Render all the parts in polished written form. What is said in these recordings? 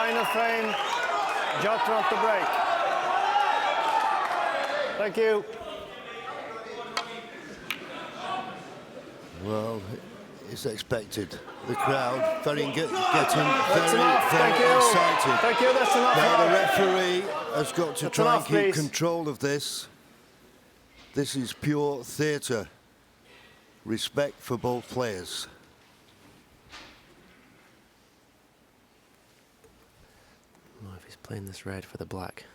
Final frame, just want to break. Thank you. Well, it's expected. The crowd getting very excited. Thank you, that's enough. Now the referee has got to try and keep please. control of this. This is pure theatre. Respect for both players. Well, if he's playing this red for the black,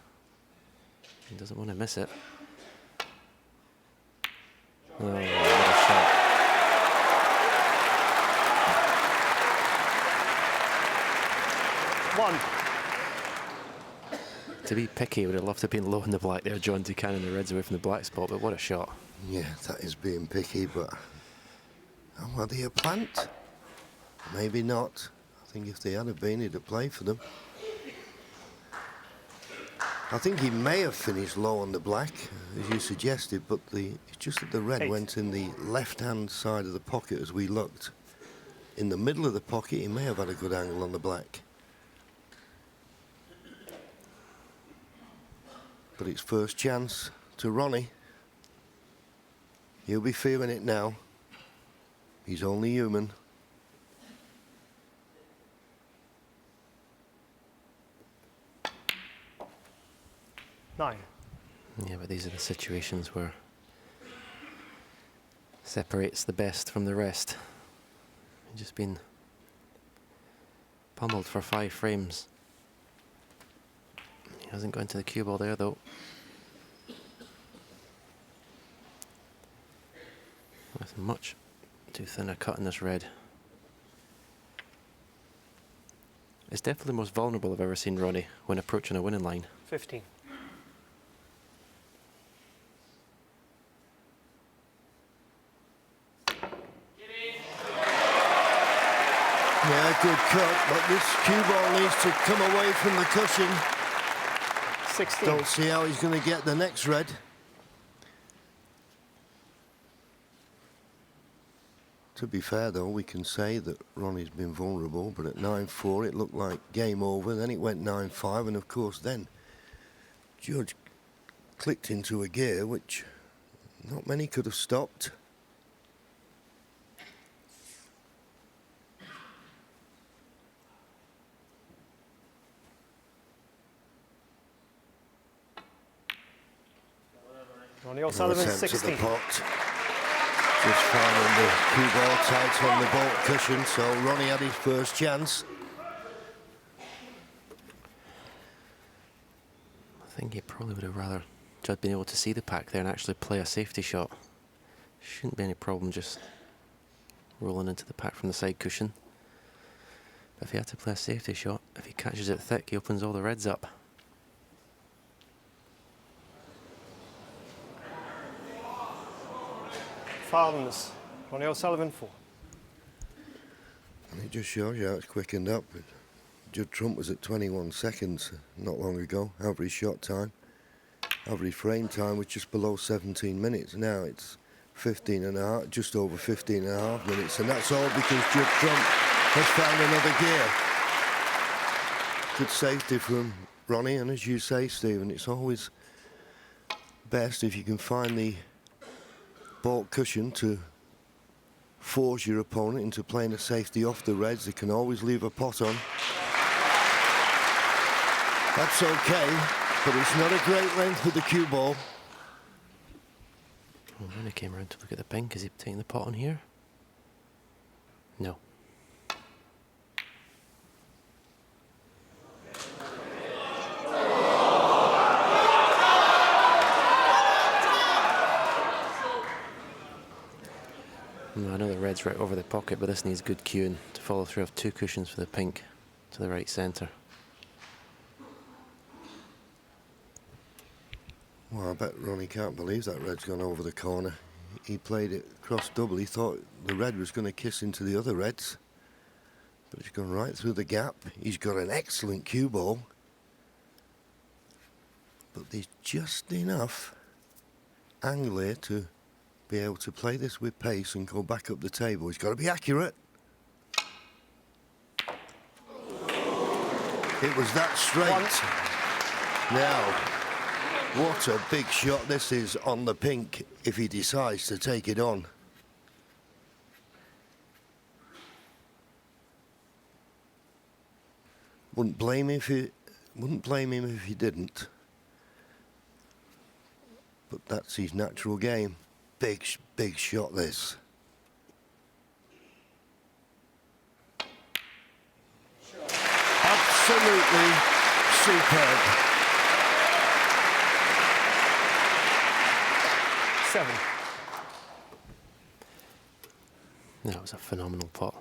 he doesn't want to miss it. Oh, what a shot. One. To be picky, would have loved to have been low in the black there, John, to cannon the reds away from the black spot, but what a shot. Yeah, that is being picky, but are they a plant? Maybe not. I think if they had been, he'd have played for them. I think he may have finished low on the black, as you suggested, but it's just that the red went in the left-hand side of the pocket as we looked. In the middle of the pocket, he may have had a good angle on the black. But it's first chance to Ronnie. He'll be feeling it now. He's only human. Nine. Yeah, but these are the situations where separates the best from the rest. He's just been pummeled for 5 frames. He hasn't gone to the cue ball there, though. With much too thin a cut in this red. It's definitely the most vulnerable I've ever seen Ronnie when approaching a winning line. 15. Yeah, good cut, but this cue ball needs to come away from the cushion. 16. Don't see how he's going to get the next red. To be fair, though, we can say that Ronnie's been vulnerable, but at 9-4 it looked like game over. Then it went 9-5, and of course then Judge clicked into a gear which not many could have stopped. Ronnie O'Sullivan, Attempt at 16. the pot. Just finding the cue ball tight on the ball cushion, so Ronnie had his first chance. I think he probably would have rather Judd been able to see the pack there and actually play a safety shot. Shouldn't be any problem just rolling into the pack from the side cushion. But if he had to play a safety shot, if he catches it thick, he opens all the reds up. Fouls. Ronnie O'Sullivan, 4. And it just shows you how it's quickened up. Judd Trump was at 21 seconds not long ago, average shot time. Average frame time was just below 17 minutes. Now it's 15 and a half, just over 15 and a half minutes, and that's all because Judd Trump has found another gear. Good safety from Ronnie, and as you say, Stephen, it's always best if you can find the ball cushion to force your opponent into playing a safety off the reds. They can always leave a pot on. That's okay, but it's not a great length with the cue ball. Well, Ronnie came around to look at the pink. Is he taking the pot on here? No. No, I know the red's right over the pocket, but this needs good cueing to follow through of 2 cushions for the pink to the right centre. Well, I bet Ronnie can't believe that red's gone over the corner. He played it cross double. He thought the red was going to kiss into the other reds, but it's gone right through the gap. He's got an excellent cue ball, but there's just enough angle here to be able to play this with pace and go back up the table. He's got to be accurate. It was that straight. Now, what a big shot this is on the pink if he decides to take it on. Wouldn't blame him if he didn't. But that's his natural game. Big shot this. Absolutely superb. 7. That was a phenomenal pot.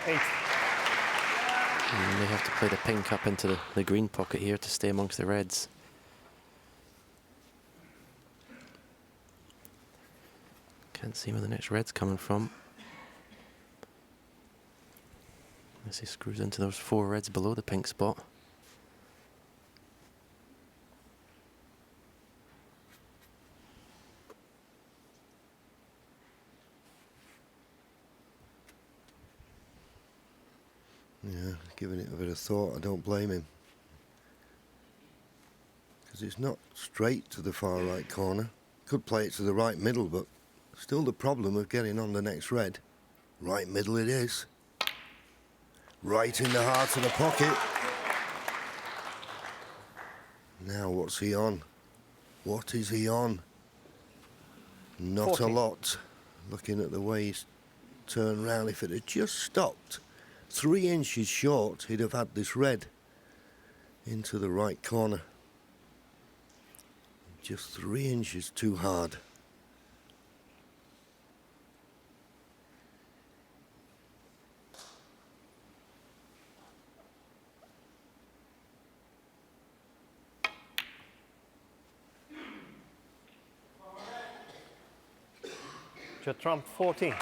Eight. And they have to play the pink up into the green pocket here to stay amongst the reds. Can't see where the next red's coming from. As he screws into those 4 reds below the pink spot. Yeah, giving it a bit of thought, I don't blame him. Because it's not straight to the far right corner. Could play it to the right middle, but still the problem of getting on the next red. Right middle it is. Right in the heart of the pocket. Now what's he on? What is he on? Not 14. a lot. Looking at the way he's turned round, if it had just stopped 3 inches short, he'd have had this red into the right corner. Just 3 inches too hard. Judd Trump, 14.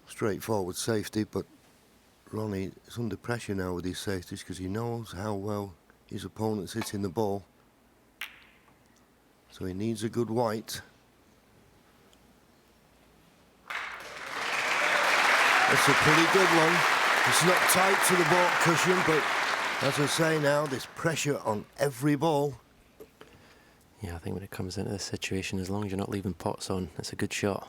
Straightforward safety, but Ronnie is under pressure now with his safeties because he knows how well his opponent's hitting the ball. So he needs a good white. It's a pretty good one. It's not tight to the ball cushion, but as I say now, there's pressure on every ball. Yeah, I think when it comes into this situation, as long as you're not leaving pots on, it's a good shot.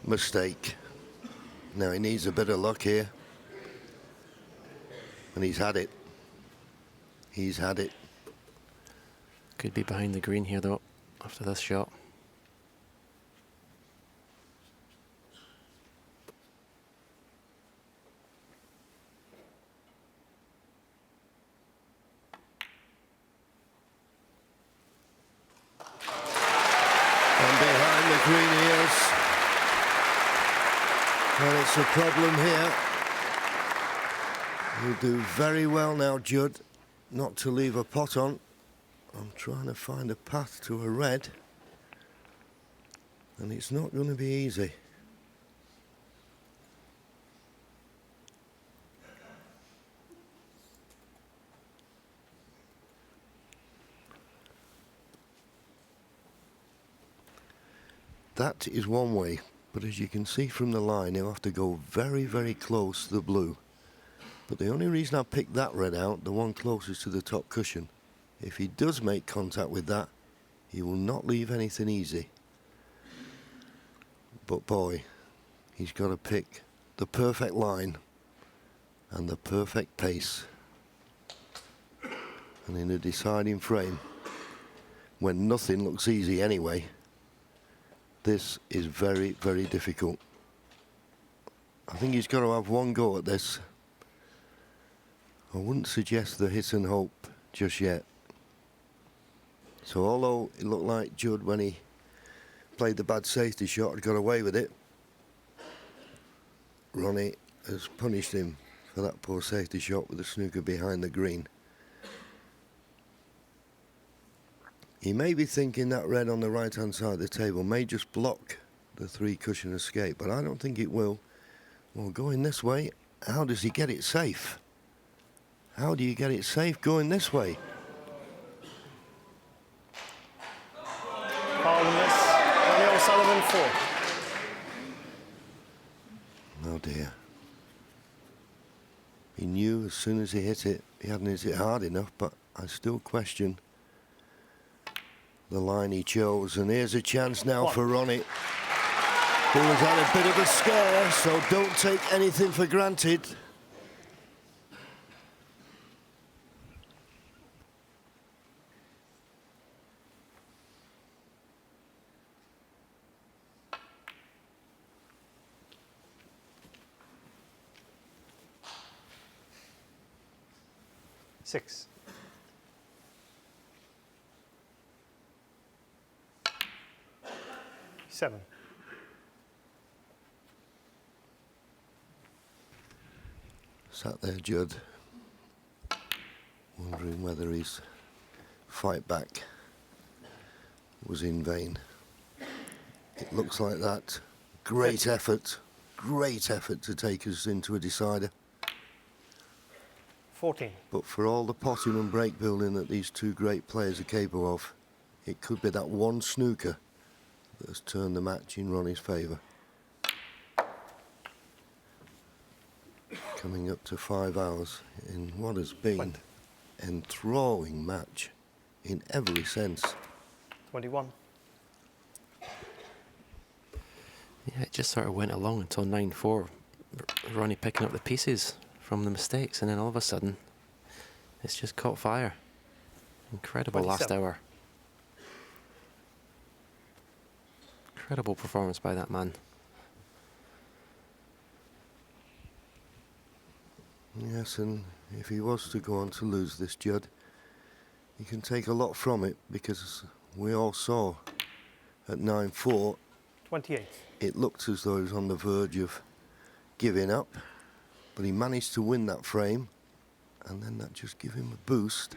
Mistake. Now he needs a bit of luck here. And he's had it. He's had it. Could be behind the green here though, after this shot. And behind the green he is. And it's a problem here. You do very well now, Judd, not to leave a pot on. I'm trying to find a path to a red. And it's not going to be easy. That is one way, but as you can see from the line, he'll have to go very, very close to the blue. But the only reason I picked that red out, the one closest to the top cushion, if he does make contact with that, he will not leave anything easy. But boy, he's got to pick the perfect line and the perfect pace. And in a deciding frame, when nothing looks easy anyway, this is very, very difficult. I think he's got to have one go at this. I wouldn't suggest the hit and hope just yet. So although it looked like Judd, when he played the bad safety shot, had got away with it, Ronnie has punished him for that poor safety shot with the snooker behind the green. He may be thinking that red on the right-hand side of the table may just block the three-cushion escape, but I don't think it will. Well, going this way, how does he get it safe? How do you get it safe going this way? Powerless. Ronnie O'Sullivan 4. Oh dear. He knew as soon as he hit it, he hadn't hit it hard enough, but I still question the line he chose. And here's a chance now for Ronnie, who has had a bit of a scare, so don't take anything for granted. Six. Seven. Sat there, Judd, wondering whether his fight back was in vain. It looks like that. Great effort to take us into a decider. 14. But for all the potting and break building that these two great players are capable of, it could be that one snooker that has turned the match in Ronnie's favour. Coming up to 5 hours in what has been an enthralling match in every sense. 21. Yeah, it just sort of went along until 9-4. Ronnie picking up the pieces from the mistakes, and then all of a sudden, it's just caught fire. Incredible 27. last hour. Incredible performance by that man. Yes, and if he was to go on to lose this, Judd, he can take a lot from it, because we all saw at 9-4, 28. it looked as though he was on the verge of giving up, but he managed to win that frame, and then that just gave him a boost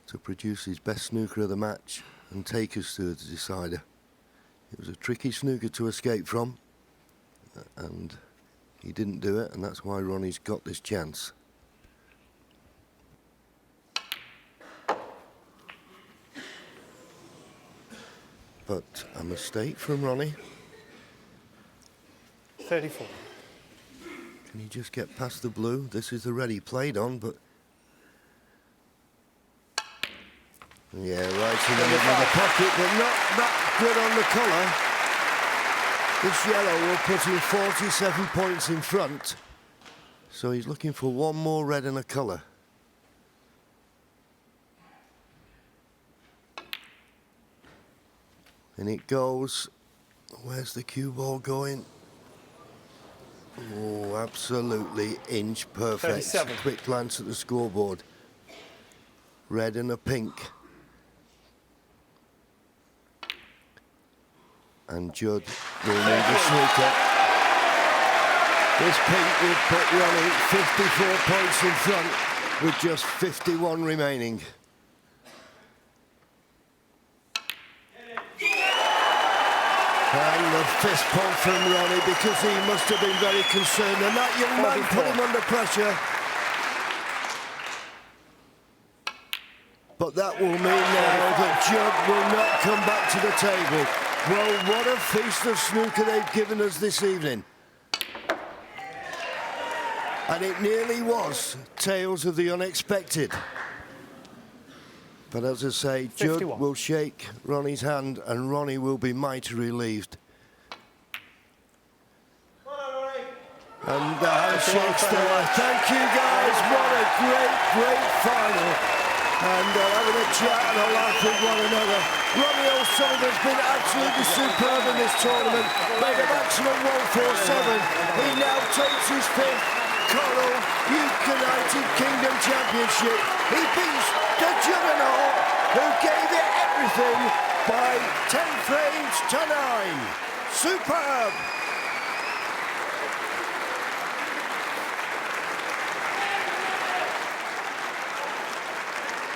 to produce his best snooker of the match and take us to the decider. It was a tricky snooker to escape from, and he didn't do it, and that's why Ronnie's got this chance. But a mistake from Ronnie. 34. Can he just get past the blue? This is the red he played on, but... yeah, right in the middle of the pocket, but not that good on the colour. This yellow will put him 47 points in front. So he's looking for one more red and a colour. And it goes. Where's the cue ball going? Oh, absolutely inch perfect. 37. Quick glance at the scoreboard. Red and a pink. And Judd will need a snooker. This pink will put Ronnie 54 points in front with just 51 remaining. And the fist pump from Ronnie, because he must have been very concerned, and that young man put him under pressure. But that will mean now that Judd will not come back to the table. Well, what a feast of snooker they've given us this evening. And it nearly was tales of the unexpected. But as I say, 51. Judd will shake Ronnie's hand, and Ronnie will be mighty relieved. And the handshake's there. Thank you, guys. What a great final. And having a chat and a laugh with one another. Ronnie O'Sullivan's been absolutely superb in this tournament. Made a maximum 147. He now takes his fifth Coral United Kingdom Championship. He beats the juggernaut, who gave it everything by 10 frames to 9. Superb!